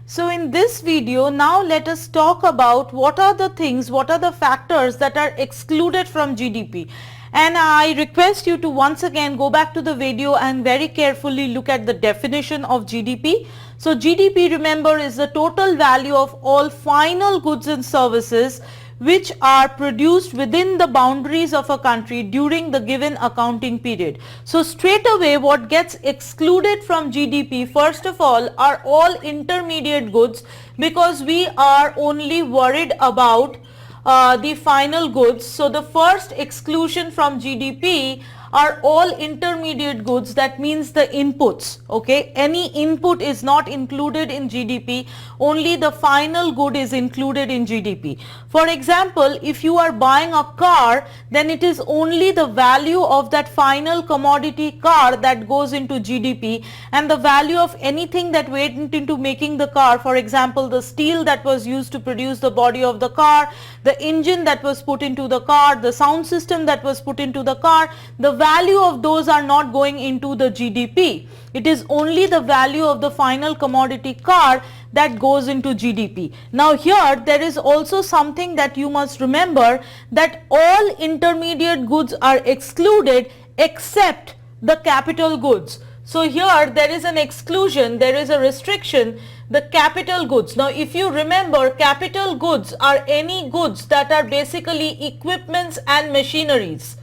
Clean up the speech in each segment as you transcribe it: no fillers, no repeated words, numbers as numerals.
So in this video, now let us talk about what are the things, what are the factors that are excluded from GDP. And I request you to once again go back to the video and very carefully look at the definition of GDP. So GDP, remember, is the total value of all final goods and services which are produced within the boundaries of a country during the given accounting period. So straight away what gets excluded from GDP first of all are all intermediate goods, because we are only worried about the final goods. So the first exclusion from GDP are all intermediate goods, that means the inputs. Okay, any input is not included in GDP, only the final good is included in GDP. For example, if you are buying a car, then it is only the value of that final commodity car that goes into GDP, and the value of anything that went into making the car, for example the steel that was used to produce the body of the car, the engine that was put into the car, the sound system that was put into the car, the value of those are not going into the GDP. It is only the value of the final commodity car that goes into GDP. Now here there is also something that you must remember, that all intermediate goods are excluded except the capital goods. So here there is an exclusion, there is a restriction, the capital goods. Now if you remember, capital goods are any goods that are basically equipments and machineries.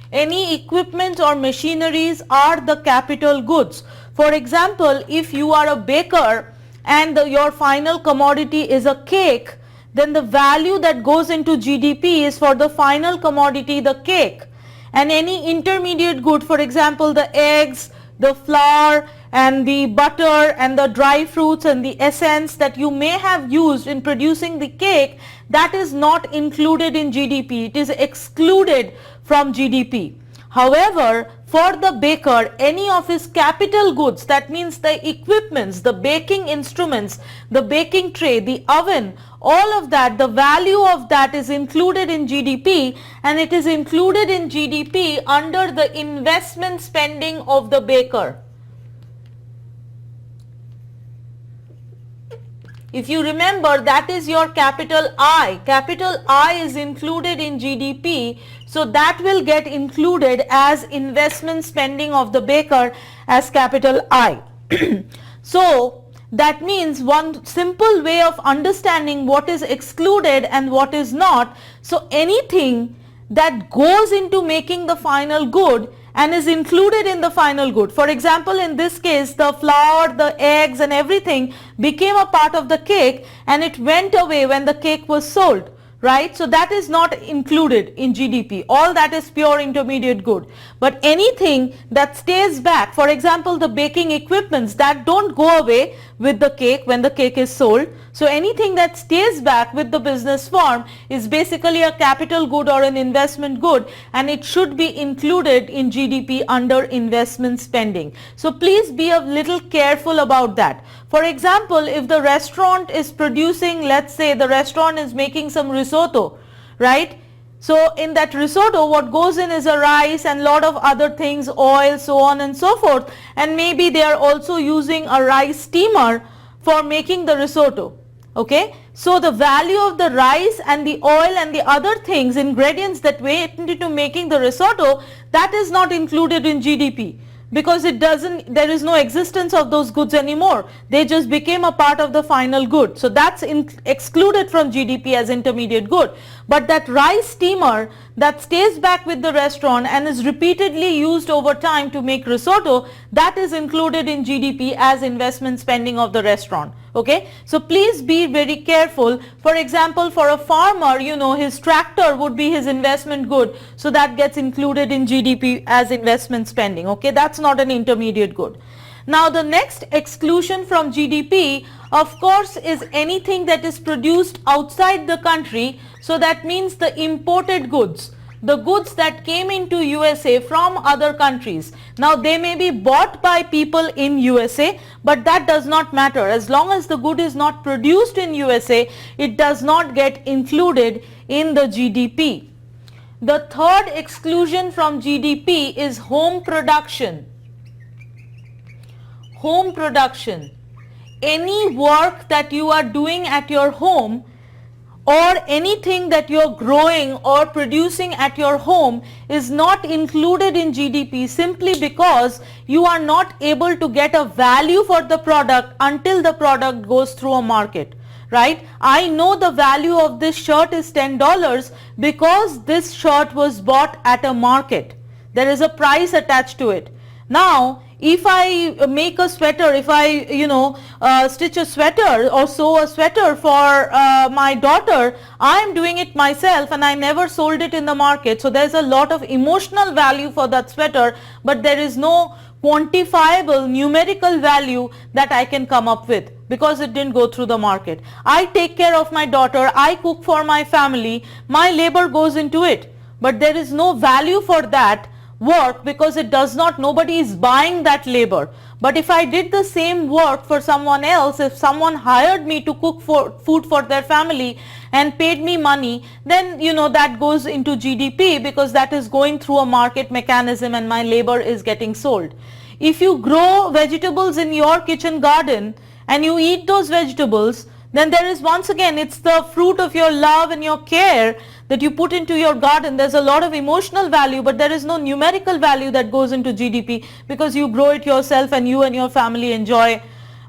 Any equipment or machineries are the capital goods. For example, if you are a baker and your final commodity is a cake, then the value that goes into GDP is for the final commodity, the cake. And any intermediate good, for example the eggs, the flour and the butter and the dry fruits and the essence that you may have used in producing the cake, that is not included in GDP. It is excluded from GDP. However, for the baker, any of his capital goods, that means the equipments, the baking instruments, the baking tray, the oven, all of that, the value of that is included in GDP, and it is included in GDP under the investment spending of the baker. If you remember, that is your capital I. Capital I is included in GDP, so that will get included as investment spending of the baker as capital I. So that means one simple way of understanding what is excluded and what is not. So anything that goes into making the final good and is included in the final good. For example, in this case, the flour, the eggs and everything became a part of the cake, and it went away when the cake was sold, right? So that is not included in GDP. All that is pure intermediate good. But anything that stays back, for example the baking equipments, that don't go away with the cake when the cake is sold. So anything that stays back with the business firm is basically a capital good or an investment good, and it should be included in GDP under investment spending. So please be a little careful about that. For example, if the restaurant is producing, let's say the restaurant is making some risotto, right? So in that risotto what goes in is a rice and lot of other things, oil, so on and so forth, and maybe they are also using a rice steamer for making the risotto. Okay, so the value of the rice and the oil and the other things, ingredients that went into making the risotto, that is not included in GDP, because it doesn't, there is no existence of those goods anymore. They just became a part of the final good. So that's excluded from GDP as intermediate good. But that rice steamer that stays back with the restaurant and is repeatedly used over time to make risotto, that is included in GDP as investment spending of the restaurant. Okay, so please be very careful. For example, for a farmer, you know, his tractor would be his investment good, so that gets included in GDP as investment spending. Okay, that's not an intermediate good. Now the next exclusion from GDP, of course, is anything that is produced outside the country. So that means the imported goods, the goods that came into USA from other countries. Now they may be bought by people in USA, but that does not matter. As long as the good is not produced in USA, it does not get included in the GDP. The third exclusion from GDP is home production. Home production. any work that you are doing at your home or anything that you're growing or producing at your home is not included in GDP simply because you are not able to get a value for the product until the product goes through a market, right? I know the value of this shirt is $10 because this shirt was bought at a market. There is a price attached to it. Now, if I make a sweater, if I stitch a sweater or sew a sweater for my daughter, I am doing it myself and I never sold it in the market. So there's a lot of emotional value for that sweater, but there is no quantifiable numerical value that I can come up with because it didn't go through the market. I take care of my daughter, I cook for my family, my labor goes into it, but there is no value for that work because it does not, nobody is buying that labor. But if I did the same work for someone else, if someone hired me to cook food for their family and paid me money, then that goes into GDP because that is going through a market mechanism and my labor is getting sold. If you grow vegetables in your kitchen garden and you eat those vegetables, then there is, once again, it's the fruit of your love and your care that you put into your garden. There's a lot of emotional value, but there is no numerical value that goes into GDP because you grow it yourself and you and your family enjoy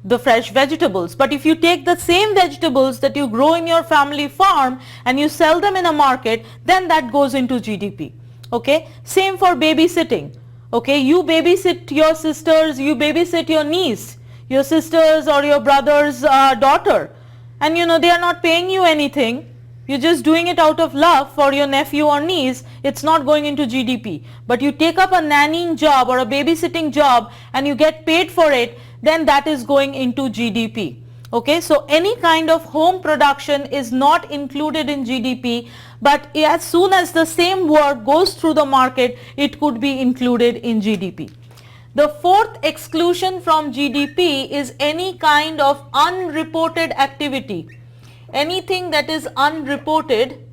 the fresh vegetables. But if you take the same vegetables that you grow in your family farm and you sell them in a market, then that goes into GDP. Okay, same for babysitting. Okay, you babysit your sisters, you babysit your niece, your sister's or your brother's daughter, and they are not paying you anything. You're just doing it out of love for your nephew or niece. It's not going into GDP. But you take up a nannying job or a babysitting job and you get paid for it, then that is going into GDP. Okay, so any kind of home production is not included in GDP, but as soon as the same work goes through the market, it could be included in GDP. The fourth exclusion from GDP is any kind of unreported activity. Anything that is unreported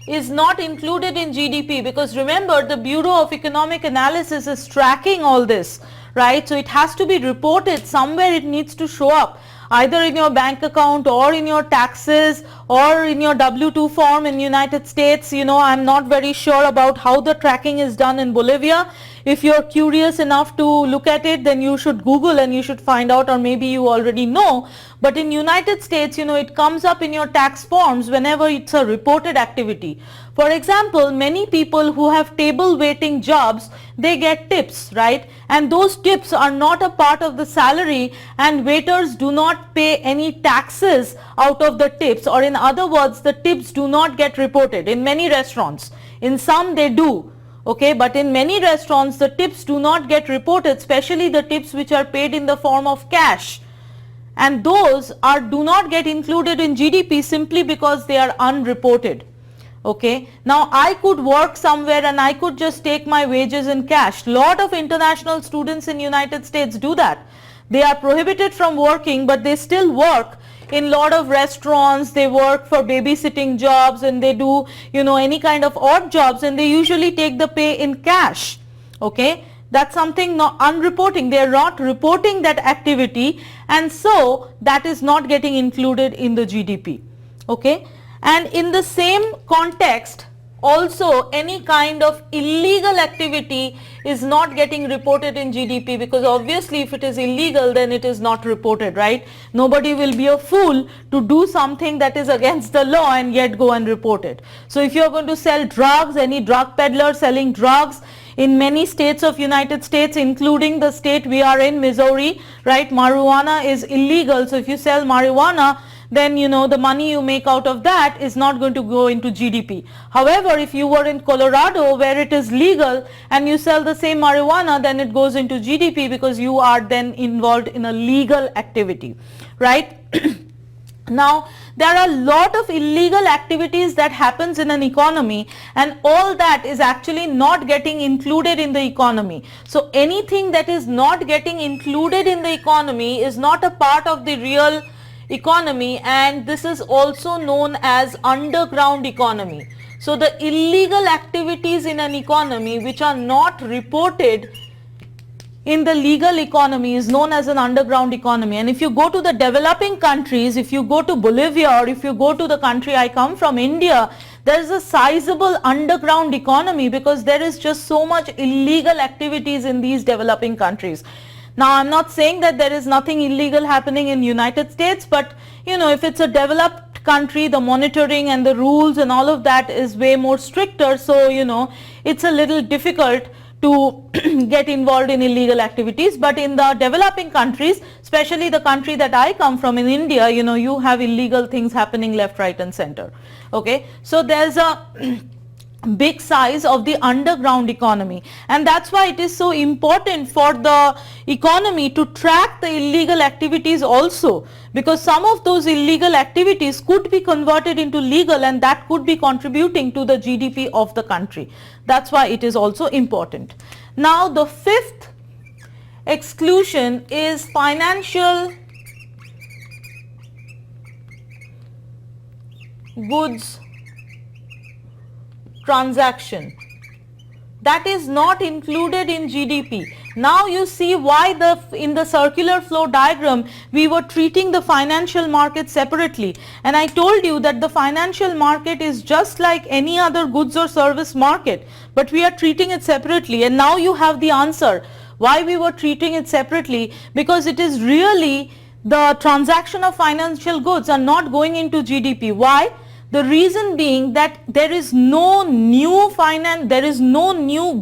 is not included in GDP because remember, the Bureau of Economic Analysis is tracking all this, right? So it has to be reported somewhere. It needs to show up either in your bank account or in your taxes or in your W-2 form in United States. I'm not very sure about how the tracking is done in Bolivia. If you're curious enough to look at it, then you should Google and you should find out, or maybe you already know. But in United States, it comes up in your tax forms whenever it's a reported activity. For example, many people who have table waiting jobs, they get tips, right? And those tips are not a part of the salary, and waiters do not pay any taxes out of the tips, or in other words, the tips do not get reported in many restaurants. In some they do. Okay, but in many restaurants the tips do not get reported, especially the tips which are paid in the form of cash, and those do not get included in GDP simply because they are unreported. Okay, now I could work somewhere and I could just take my wages in cash. Lot of international students in United States do that. They are prohibited from working, but they still work in lot of restaurants. They work for babysitting jobs and they do any kind of odd jobs, and they usually take the pay in cash. Okay, that's something not unreporting. They are not reporting that activity, and so that is not getting included in the GDP. Okay, and in the same context also, any kind of illegal activity is not getting reported in GDP because obviously if it is illegal, then it is not reported, right? Nobody will be a fool to do something that is against the law and yet go and report it. So if you are going to sell drugs, any drug peddler selling drugs in many states of United States, including the state we are in, Missouri, right? Marijuana is illegal. So if you sell marijuana, then the money you make out of that is not going to go into GDP. However, if you were in Colorado where it is legal and you sell the same marijuana, then it goes into GDP because you are then involved in a legal activity, right? Now, there are a lot of illegal activities that happens in an economy, and all that is actually not getting included in the economy. So anything that is not getting included in the economy is not a part of the real economy, and this is also known as underground economy. So the illegal activities in an economy which are not reported in the legal economy is known as an underground economy. And if you go to the developing countries, if you go to Bolivia, or if you go to the country I come from, India, there is a sizable underground economy because there is just so much illegal activities in these developing countries. Now, I'm not saying that there is nothing illegal happening in United States, but if it's a developed country, the monitoring and the rules and all of that is way more stricter. So, it's a little difficult to get involved in illegal activities. But in the developing countries, especially the country that I come from in India, you have illegal things happening left, right and center. Okay, so there's a big size of the underground economy, and that's why it is so important for the economy to track the illegal activities also, because some of those illegal activities could be converted into legal and that could be contributing to the GDP of the country. That's why it is also important. Now, the fifth exclusion is financial goods transaction. That is not included in GDP. Now you see why in the circular flow diagram we were treating the financial market separately, and I told you that the financial market is just like any other goods or service market, but we are treating it separately. And now you have the answer why we were treating it separately, because it is really the transaction of financial goods are not going into GDP. Why? The reason being that there is no new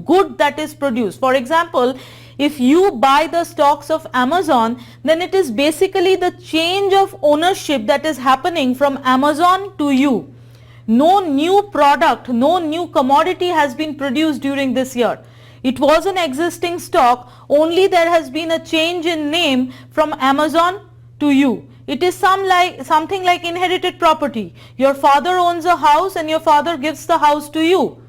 good that is produced. For example, if you buy the stocks of Amazon, then it is basically the change of ownership that is happening from Amazon to you. No new product, no new commodity has been produced during this year. It was an existing stock, only there has been a change in name from Amazon to you. It is something like inherited property. Your father owns a house and your father gives the house to you.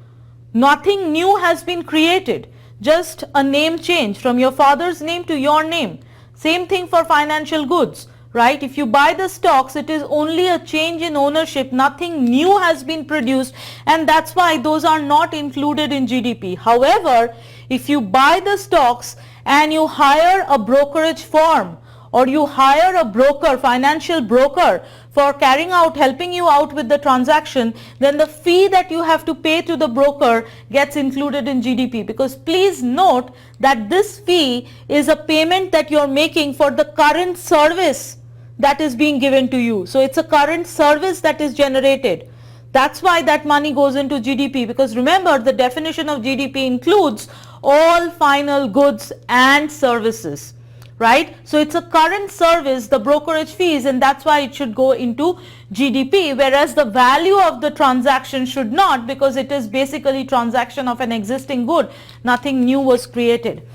Nothing new has been created, just a name change from your father's name to your name. Same thing for financial goods, right? If you buy the stocks, it is only a change in ownership. Nothing new has been produced, and that's why those are not included in GDP. However, if you buy the stocks and you hire a brokerage firm, or you hire a broker, financial broker, for helping you out with the transaction, then the fee that you have to pay to the broker gets included in GDP. Because please note that this fee is a payment that you're making for the current service that is being given to you. So it's a current service that is generated. That's why that money goes into GDP, because remember, the definition of GDP includes all final goods and services. Right? So it's a current service, the brokerage fees, and that's why it should go into GDP, whereas the value of the transaction should not, because it is basically transaction of an existing good. Nothing new was created.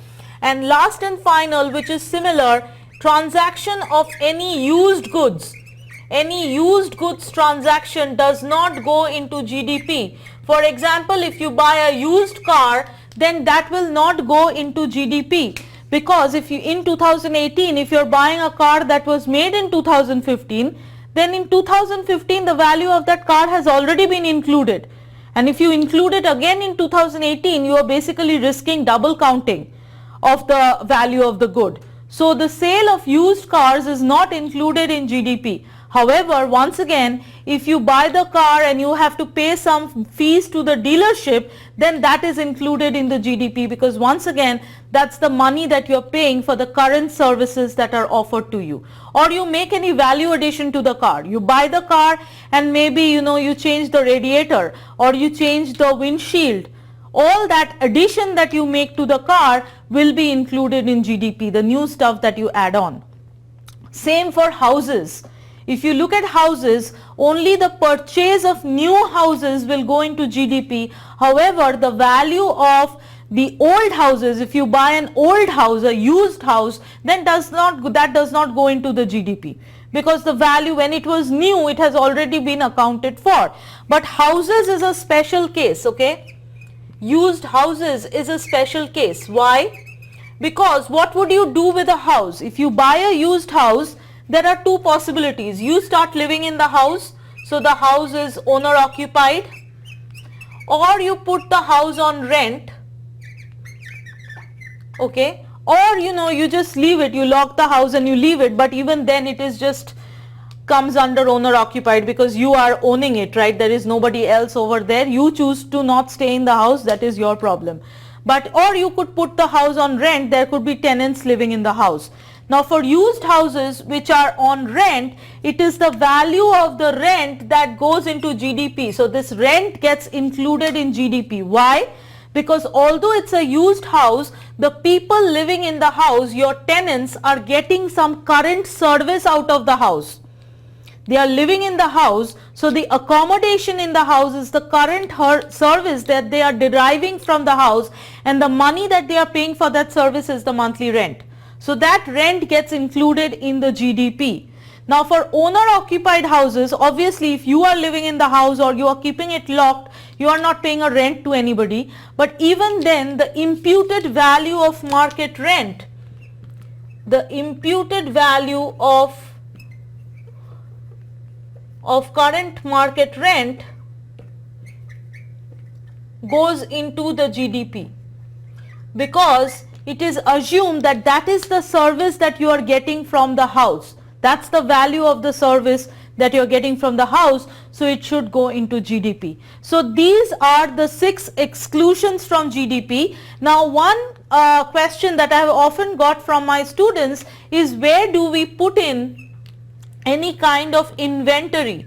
And last and final, which is similar, transaction of any used goods. Any used goods transaction does not go into GDP. For example, if you buy a used car, then that will not go into GDP. Because if you in 2018, if you're buying a car that was made in 2015, then in 2015 the value of that car has already been included. And if you include it again in 2018, you are basically risking double counting of the value of the good. So the sale of used cars is not included in GDP. However, once again, if you buy the car and you have to pay some fees to the dealership, then that is included in the GDP, because once again, that's the money that you're paying for the current services that are offered to you. Or you make any value addition to the car. You buy the car and maybe you change the radiator or you change the windshield. All that addition that you make to the car will be included in GDP, the new stuff that you add on. Same for houses. If you look at houses, only the purchase of new houses will go into GDP. However, the value of the old houses, if you buy an old house, a used house, then that does not go into the GDP, because the value when it was new, it has already been accounted for. But houses is a special case, okay? Used houses is a special case. Why? Because what would you do with a house? If you buy a used house, there are two possibilities. You start living in the house, so the house is owner occupied, or you put the house on rent, okay, or you just leave it, you lock the house and you leave it, but even then it is just comes under owner occupied because you are owning it, right? There is nobody else over there. You choose to not stay in the house, that is your problem. But or you could put the house on rent, there could be tenants living in the house. Now for used houses which are on rent, it is the value of the rent that goes into GDP. So this rent gets included in GDP. Why? Because although it's a used house, the people living in the house, your tenants, are getting some current service out of the house. They are living in the house, so the accommodation in the house is the current service that they are deriving from the house, and the money that they are paying for that service is the monthly rent. So that rent gets included in the GDP. Now for owner occupied houses, obviously if you are living in the house or you are keeping it locked, you are not paying a rent to anybody, but even then the imputed value of market rent, the imputed value of current market rent goes into the GDP, because it is assumed that that is the service that you are getting from the house. That's the value of the service that you are getting from the house, so it should go into GDP. So these are the 6 exclusions from GDP. Now one question that I have often got from my students is, where do we put in any kind of inventory?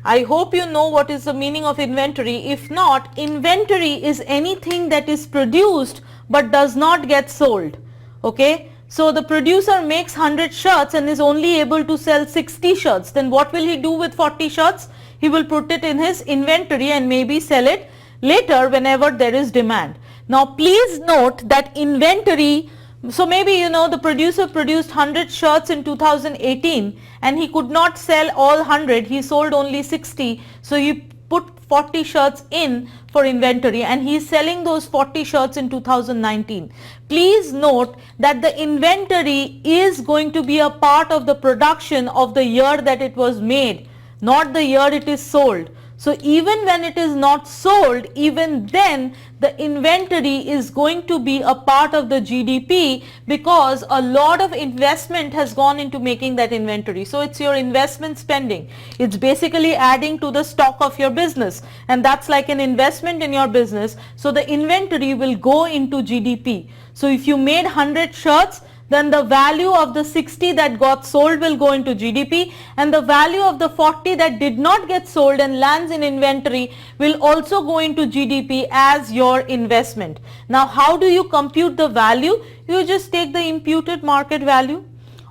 I hope you know what is the meaning of inventory. If not, inventory is anything that is produced but does not get sold. Okay, so the producer makes 100 shirts and is only able to sell 60 shirts. Then what will he do with 40 shirts? He will put it in his inventory and maybe sell it later whenever there is demand. Now please note that inventory, so maybe the producer produced 100 shirts in 2018 and he could not sell all 100, he sold only 60, so he put 40 shirts in for inventory and he is selling those 40 shirts in 2019. Please note that the inventory is going to be a part of the production of the year that it was made, not the year it is sold. So even when it is not sold, even then the inventory is going to be a part of the GDP, because a lot of investment has gone into making that inventory. So it's your investment spending. It's basically adding to the stock of your business, and that's like an investment in your business. So the inventory will go into GDP. So if you made 100 shirts, then the value of the 60 that got sold will go into GDP, and the value of the 40 that did not get sold and lands in inventory will also go into GDP as your investment. Now how do you compute the value? You just take the imputed market value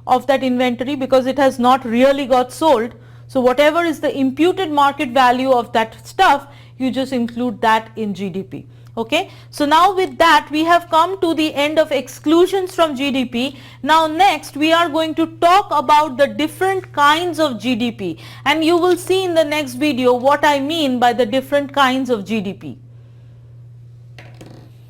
of that inventory, because it has not really got sold. So whatever is the imputed market value of that stuff, you just include that in GDP. Okay, so now with that we have come to the end of exclusions from GDP. Now next we are going to talk about the different kinds of GDP, and you will see in the next video what I mean by the different kinds of GDP.